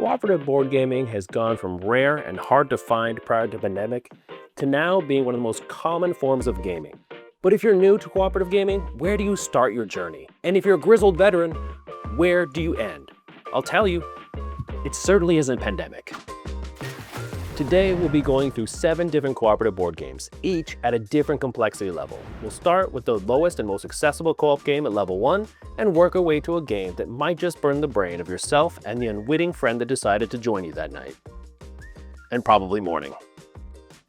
Cooperative board gaming has gone from rare and hard to find prior to the pandemic to now being one of the most common forms of gaming. But if you're new to cooperative gaming, where do you start your journey? And if you're a grizzled veteran, where do you end? I'll tell you, it certainly isn't pandemic. Today, we'll be going through 7 different cooperative board games, each at a different complexity level. We'll start with the lowest and most accessible co-op game at level 1, and work our way to a game that might just burn the brain of yourself and the unwitting friend that decided to join you that night. And probably morning.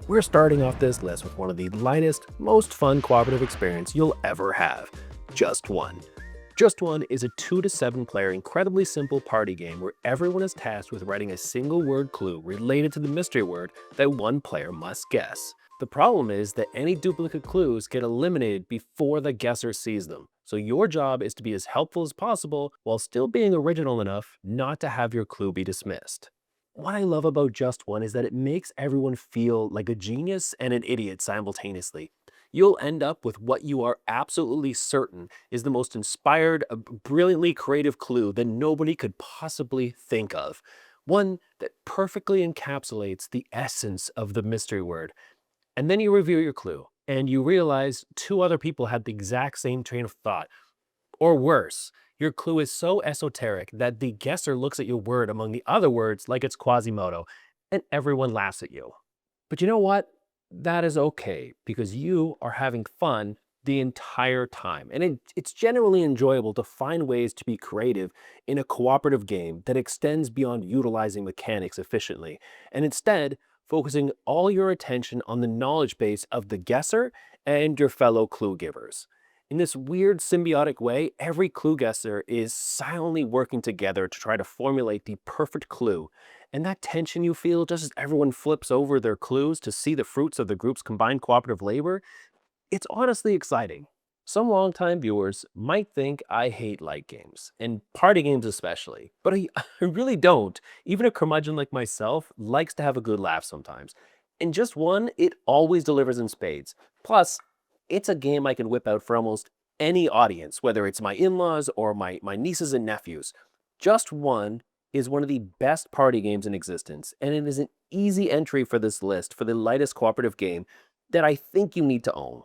We're starting off this list with one of the lightest, most fun cooperative experience you'll ever have, Just One. Just One is a 2 to 7 player incredibly simple party game where everyone is tasked with writing a single word clue related to the mystery word that one player must guess. The problem is that any duplicate clues get eliminated before the guesser sees them, so your job is to be as helpful as possible while still being original enough not to have your clue be dismissed. What I love about Just One is that it makes everyone feel like a genius and an idiot simultaneously. You'll end up with what you are absolutely certain is the most inspired, brilliantly creative clue that nobody could possibly think of. One that perfectly encapsulates the essence of the mystery word. And then you review your clue, and you realize 2 other people had the exact same train of thought. Or worse, your clue is so esoteric that the guesser looks at your word among the other words like it's Quasimodo, and everyone laughs at you. But you know what? That is okay, because you are having fun the entire time. And it's generally enjoyable to find ways to be creative in a cooperative game that extends beyond utilizing mechanics efficiently, and instead focusing all your attention on the knowledge base of the guesser and your fellow clue givers. In this weird symbiotic way, every clue guesser is silently working together to try to formulate the perfect clue. And that tension you feel just as everyone flips over their clues to see the fruits of the group's combined cooperative labor, it's honestly exciting. Some longtime viewers might think I hate light games, and party games especially, but I really don't. Even a curmudgeon like myself likes to have a good laugh sometimes. And Just One, it always delivers in spades. Plus, it's a game I can whip out for almost any audience, whether it's my in-laws or my nieces and nephews. Just One is one of the best party games in existence, and it is an easy entry for this list for the lightest cooperative game that I think you need to own.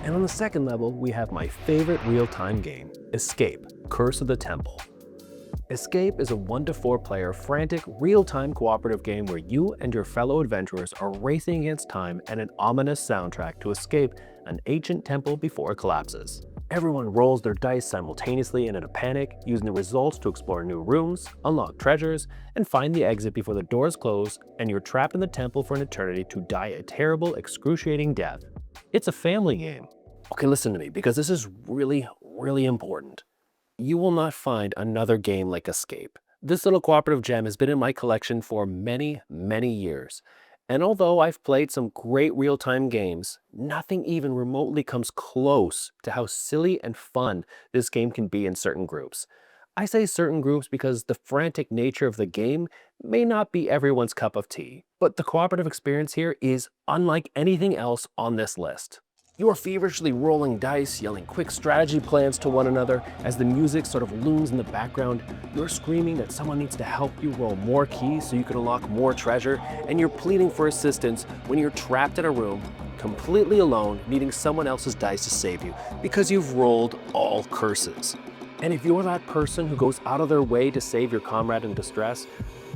And on the second level, we have my favorite real-time game, Escape: Curse of the Temple. Escape is a 1 to 4 player frantic real-time cooperative game where you and your fellow adventurers are racing against time and an ominous soundtrack to escape an ancient temple before it collapses. Everyone rolls their dice simultaneously and in a panic, using the results to explore new rooms, unlock treasures, and find the exit before the doors close and you're trapped in the temple for an eternity to die a terrible, excruciating death. It's a family game. Okay, listen to me, because this is really, really important. You will not find another game like Escape. This little cooperative gem has been in my collection for many, many years. And although I've played some great real-time games, nothing even remotely comes close to how silly and fun this game can be in certain groups. I say certain groups because the frantic nature of the game may not be everyone's cup of tea, but the cooperative experience here is unlike anything else on this list. You are feverishly rolling dice, yelling quick strategy plans to one another as the music sort of looms in the background. You're screaming that someone needs to help you roll more keys so you can unlock more treasure, and you're pleading for assistance when you're trapped in a room, completely alone, needing someone else's dice to save you because you've rolled all curses. And if you're that person who goes out of their way to save your comrade in distress,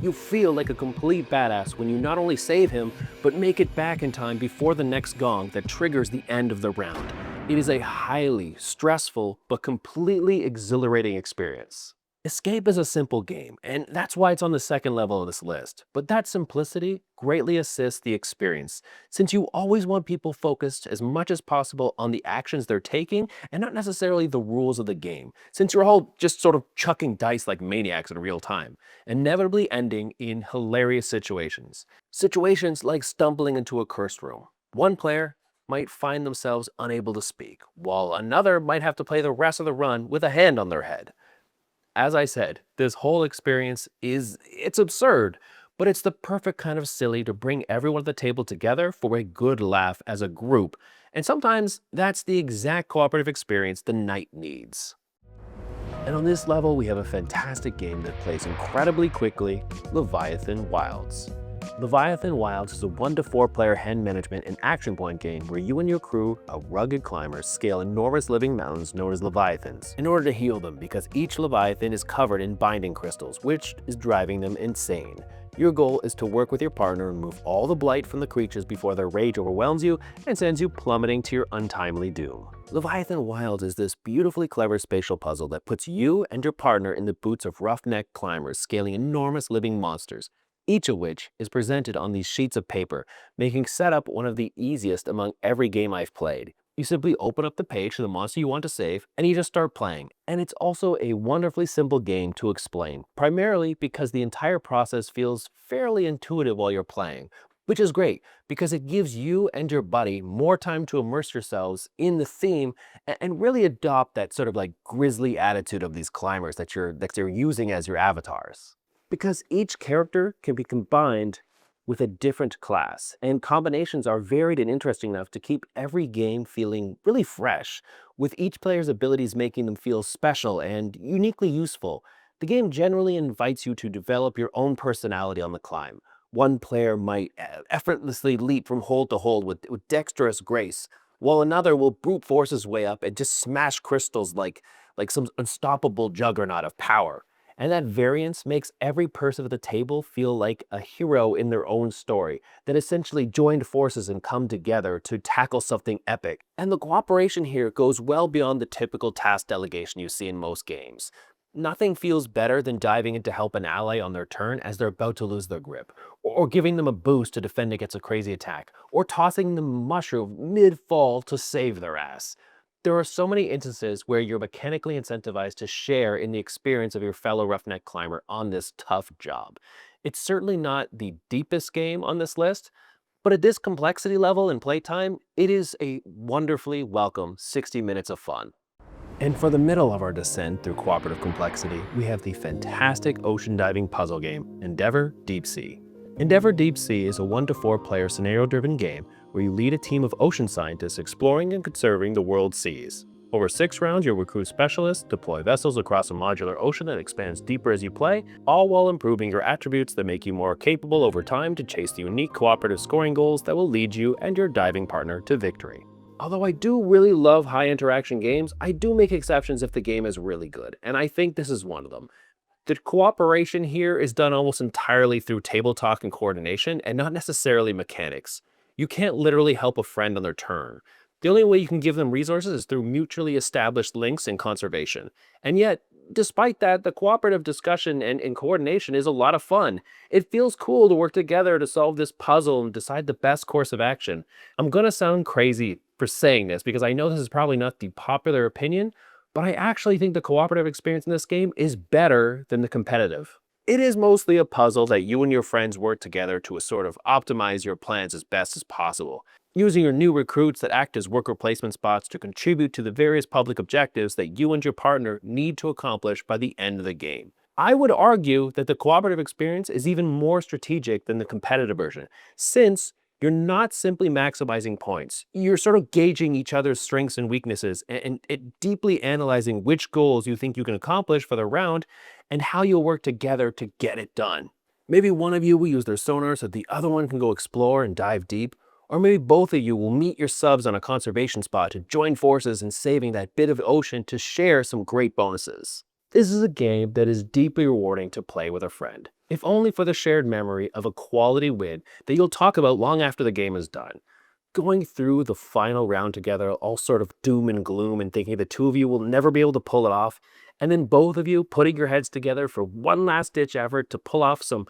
you feel like a complete badass when you not only save him, but make it back in time before the next gong that triggers the end of the round. It is a highly stressful but completely exhilarating experience. Escape is a simple game, and that's why it's on the second level of this list. But that simplicity greatly assists the experience, since you always want people focused as much as possible on the actions they're taking and not necessarily the rules of the game, since you're all just sort of chucking dice like maniacs in real time, inevitably ending in hilarious situations. Situations like stumbling into a cursed room. One player might find themselves unable to speak, while another might have to play the rest of the run with a hand on their head. As I said, this whole experience it's absurd, but it's the perfect kind of silly to bring everyone at the table together for a good laugh as a group. And sometimes that's the exact cooperative experience the night needs. And on this level, we have a fantastic game that plays incredibly quickly, Leviathan Wilds. Leviathan Wilds is a 1 to 4 player hand management and action point game where you and your crew of rugged climbers scale enormous living mountains known as Leviathans in order to heal them, because each Leviathan is covered in binding crystals, which is driving them insane. Your goal is to work with your partner and remove all the blight from the creatures before their rage overwhelms you and sends you plummeting to your untimely doom. Leviathan Wilds is this beautifully clever spatial puzzle that puts you and your partner in the boots of roughneck climbers scaling enormous living monsters, each of which is presented on these sheets of paper, making setup one of the easiest among every game I've played. You simply open up the page to the monster you want to save, and you just start playing. And it's also a wonderfully simple game to explain, primarily because the entire process feels fairly intuitive while you're playing, which is great because it gives you and your buddy more time to immerse yourselves in the theme and really adopt that sort of like grisly attitude of these climbers that you're using as your avatars. Because each character can be combined with a different class, and combinations are varied and interesting enough to keep every game feeling really fresh, with each player's abilities making them feel special and uniquely useful. The game generally invites you to develop your own personality on the climb. One player might effortlessly leap from hold to hold with dexterous grace, while another will brute force his way up and just smash crystals like some unstoppable juggernaut of power. And that variance makes every person at the table feel like a hero in their own story that essentially joined forces and come together to tackle something epic. And the cooperation here goes well beyond the typical task delegation you see in most games. Nothing feels better than diving in to help an ally on their turn as they're about to lose their grip, or giving them a boost to defend against a crazy attack, or tossing them a mushroom mid-fall to save their ass. There are so many instances where you're mechanically incentivized to share in the experience of your fellow roughneck climber on this tough job. It's certainly not the deepest game on this list, but at this complexity level and playtime, it is a wonderfully welcome 60 minutes of fun. And for the middle of our descent through cooperative complexity, we have the fantastic ocean diving puzzle game, Endeavor Deep Sea. Endeavor Deep Sea is a 1 to 4 player scenario-driven game where you lead a team of ocean scientists exploring and conserving the world's seas. Over 6 rounds, you'll recruit specialists, deploy vessels across a modular ocean that expands deeper as you play, all while improving your attributes that make you more capable over time to chase the unique cooperative scoring goals that will lead you and your diving partner to victory. Although I do really love high interaction games, I do make exceptions if the game is really good, and I think this is one of them. The cooperation here is done almost entirely through table talk and coordination, and not necessarily mechanics. You can't literally help a friend on their turn. The only way you can give them resources is through mutually established links and conservation. And yet, despite that, the cooperative discussion and coordination is a lot of fun. It feels cool to work together to solve this puzzle and decide the best course of action. I'm gonna sound crazy for saying this because I know this is probably not the popular opinion, but I actually think the cooperative experience in this game is better than the competitive. It is mostly a puzzle that you and your friends work together to sort of optimize your plans as best as possible, using your new recruits that act as worker placement spots to contribute to the various public objectives that you and your partner need to accomplish by the end of the game. I would argue that the cooperative experience is even more strategic than the competitive version, since you're not simply maximizing points. You're sort of gauging each other's strengths and weaknesses and deeply analyzing which goals you think you can accomplish for the round and how you'll work together to get it done. Maybe one of you will use their sonar so the other one can go explore and dive deep, or maybe both of you will meet your subs on a conservation spot to join forces in saving that bit of ocean to share some great bonuses. This is a game that is deeply rewarding to play with a friend, if only for the shared memory of a quality win that you'll talk about long after the game is done. Going through the final round together, all sort of doom and gloom and thinking the two of you will never be able to pull it off, and then both of you putting your heads together for one last ditch effort to pull off some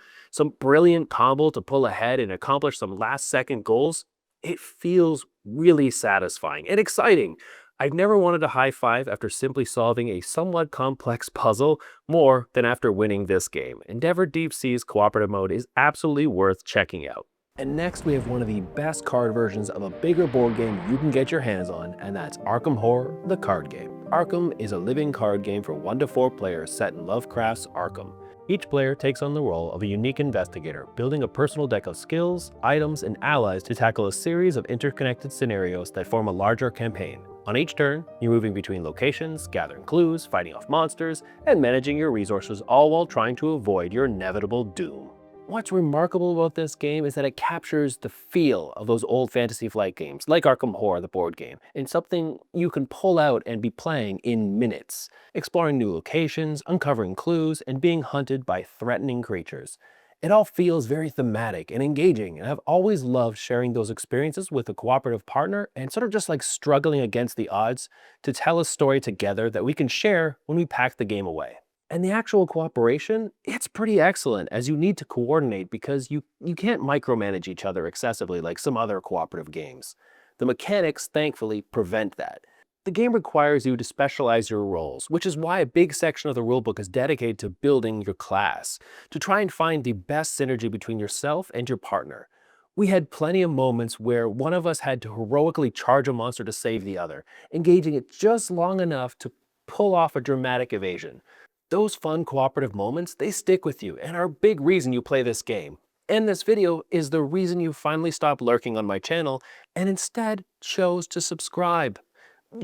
brilliant combo to pull ahead and accomplish some last second goals, it feels really satisfying and exciting. I've never wanted a high five after simply solving a somewhat complex puzzle more than after winning this game. Endeavor Deep Sea's cooperative mode is absolutely worth checking out. And next we have one of the best card versions of a bigger board game you can get your hands on, and that's Arkham Horror, the card game. Arkham is a living card game for 1 to 4 players set in Lovecraft's Arkham. Each player takes on the role of a unique investigator, building a personal deck of skills, items, and allies to tackle a series of interconnected scenarios that form a larger campaign. On each turn, you're moving between locations, gathering clues, fighting off monsters, and managing your resources, all while trying to avoid your inevitable doom. What's remarkable about this game is that it captures the feel of those old Fantasy Flight games, like Arkham Horror, the board game, in something you can pull out and be playing in minutes, exploring new locations, uncovering clues, and being hunted by threatening creatures. It all feels very thematic and engaging, and I've always loved sharing those experiences with a cooperative partner and sort of just like struggling against the odds to tell a story together that we can share when we pack the game away. And the actual cooperation, it's pretty excellent as you need to coordinate because you can't micromanage each other excessively like some other cooperative games. The mechanics, thankfully, prevent that. The game requires you to specialize your roles, which is why a big section of the rulebook is dedicated to building your class, to try and find the best synergy between yourself and your partner. We had plenty of moments where one of us had to heroically charge a monster to save the other, engaging it just long enough to pull off a dramatic evasion. Those fun cooperative moments, they stick with you and are a big reason you play this game. And this video is the reason you finally stopped lurking on my channel and instead chose to subscribe.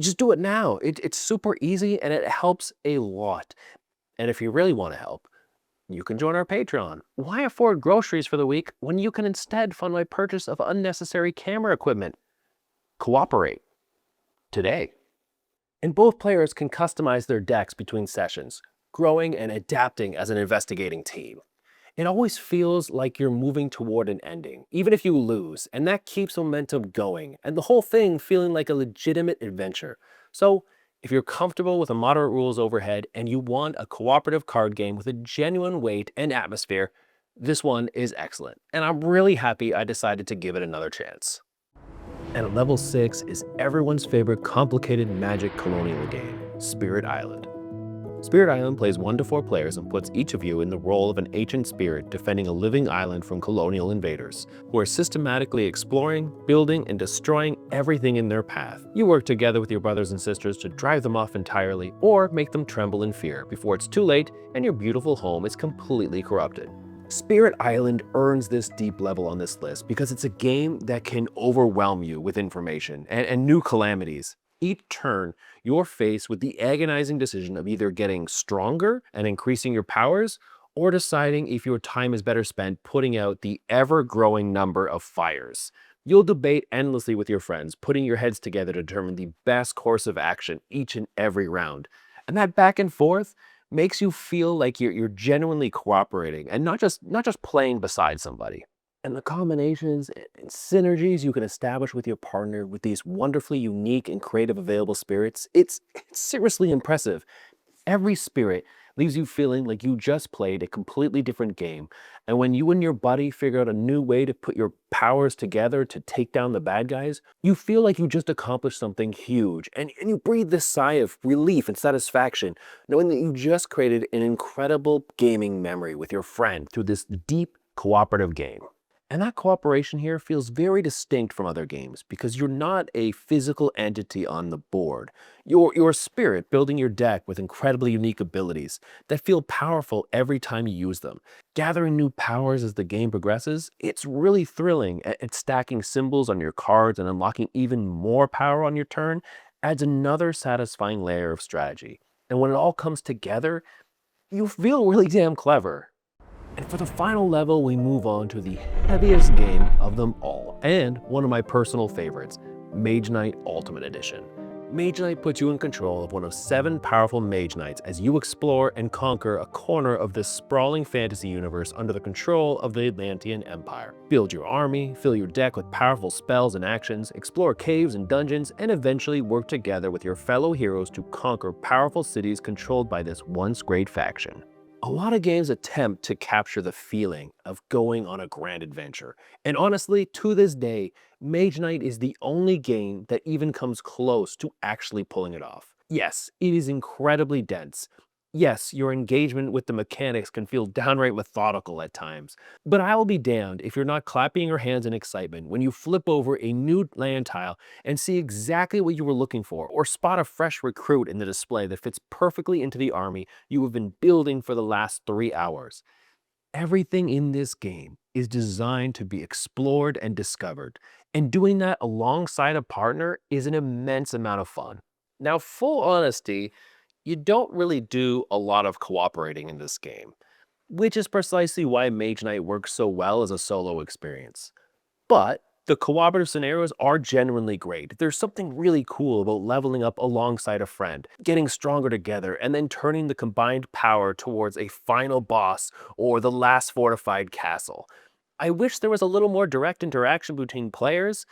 Just do it now. It's super easy and it helps a lot. And if you really want to help, you can join our Patreon. Why afford groceries for the week when you can instead fund my purchase of unnecessary camera equipment? Cooperate. Today. And both players can customize their decks between sessions, growing and adapting as an investigating team. It always feels like you're moving toward an ending, even if you lose, and that keeps momentum going, and the whole thing feeling like a legitimate adventure. So, if you're comfortable with a moderate rules overhead and you want a cooperative card game with a genuine weight and atmosphere, this one is excellent, and I'm really happy I decided to give it another chance. And at level 6 is everyone's favorite complicated magic colonial game, Spirit Island. Spirit Island plays 1 to 4 players and puts each of you in the role of an ancient spirit defending a living island from colonial invaders, who are systematically exploring, building, and destroying everything in their path. You work together with your brothers and sisters to drive them off entirely or make them tremble in fear before it's too late and your beautiful home is completely corrupted. Spirit Island earns this deep level on this list because it's a game that can overwhelm you with information and new calamities. Each turn, you're faced with the agonizing decision of either getting stronger and increasing your powers, or deciding if your time is better spent putting out the ever-growing number of fires. You'll debate endlessly with your friends, putting your heads together to determine the best course of action each and every round. And that back and forth makes you feel like you're genuinely cooperating and not just playing beside somebody. And the combinations and synergies you can establish with your partner with these wonderfully unique and creative available spirits, it's seriously impressive. Every spirit leaves you feeling like you just played a completely different game. And when you and your buddy figure out a new way to put your powers together to take down the bad guys, you feel like you just accomplished something huge. And you breathe this sigh of relief and satisfaction, knowing that you just created an incredible gaming memory with your friend through this deep cooperative game. And that cooperation here feels very distinct from other games because you're not a physical entity on the board. You're a spirit building your deck with incredibly unique abilities that feel powerful every time you use them. Gathering new powers as the game progresses, it's really thrilling, and stacking symbols on your cards and unlocking even more power on your turn adds another satisfying layer of strategy. And when it all comes together, you feel really damn clever. And for the final level, we move on to the heaviest game of them all, and one of my personal favorites, Mage Knight Ultimate Edition. Mage Knight puts you in control of one of 7 powerful Mage Knights as you explore and conquer a corner of this sprawling fantasy universe under the control of the Atlantean Empire. Build your army, fill your deck with powerful spells and actions, explore caves and dungeons, and eventually work together with your fellow heroes to conquer powerful cities controlled by this once great faction. A lot of games attempt to capture the feeling of going on a grand adventure. And honestly, to this day, Mage Knight is the only game that even comes close to actually pulling it off. Yes, it is incredibly dense. Yes, your engagement with the mechanics can feel downright methodical at times, but I'll be damned if you're not clapping your hands in excitement when you flip over a new land tile and see exactly what you were looking for, or spot a fresh recruit in the display that fits perfectly into the army you have been building for the last 3 hours. Everything in this game is designed to be explored and discovered, And doing that alongside a partner is an immense amount of fun. Now, full honesty, you don't really do a lot of cooperating in this game, which is precisely why Mage Knight works so well as a solo experience. But the cooperative scenarios are genuinely great. There's something really cool about leveling up alongside a friend, getting stronger together, and then turning the combined power towards a final boss or the last fortified castle. I wish there was a little more direct interaction between players,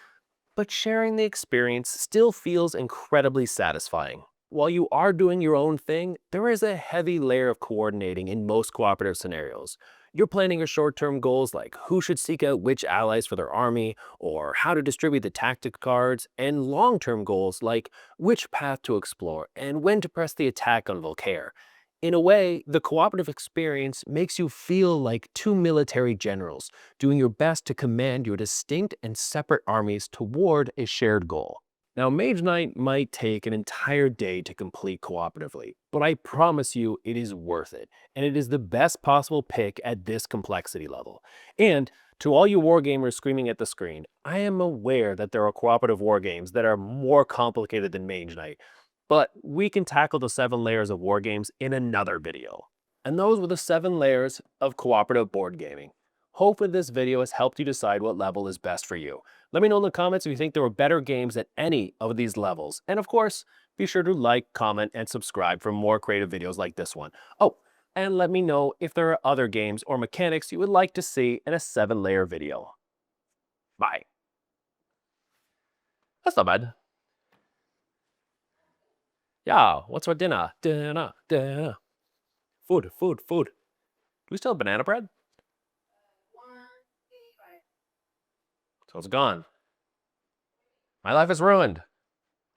but sharing the experience still feels incredibly satisfying. While you are doing your own thing, there is a heavy layer of coordinating in most cooperative scenarios. You're planning your short-term goals like who should seek out which allies for their army, or how to distribute the tactic cards, and long-term goals like which path to explore and when to press the attack on Volcair. In a way, the cooperative experience makes you feel like two military generals, doing your best to command your distinct and separate armies toward a shared goal. Now, Mage Knight might take an entire day to complete cooperatively, but I promise you it is worth it, and it is the best possible pick at this complexity level. And to all you wargamers screaming at the screen, I am aware that there are cooperative wargames that are more complicated than Mage Knight, but we can tackle the 7 layers of wargames in another video. And those were the 7 layers of cooperative board gaming. Hopefully this video has helped you decide what level is best for you. Let me know in the comments if you think there were better games at any of these levels. And of course, be sure to like, comment, and subscribe for more creative videos like this one. Oh, and let me know if there are other games or mechanics you would like to see in a 7-layer video. Bye. That's not bad. Yeah, what's for dinner? Dinner. Food. Do we still have banana bread? So it's gone. My life is ruined.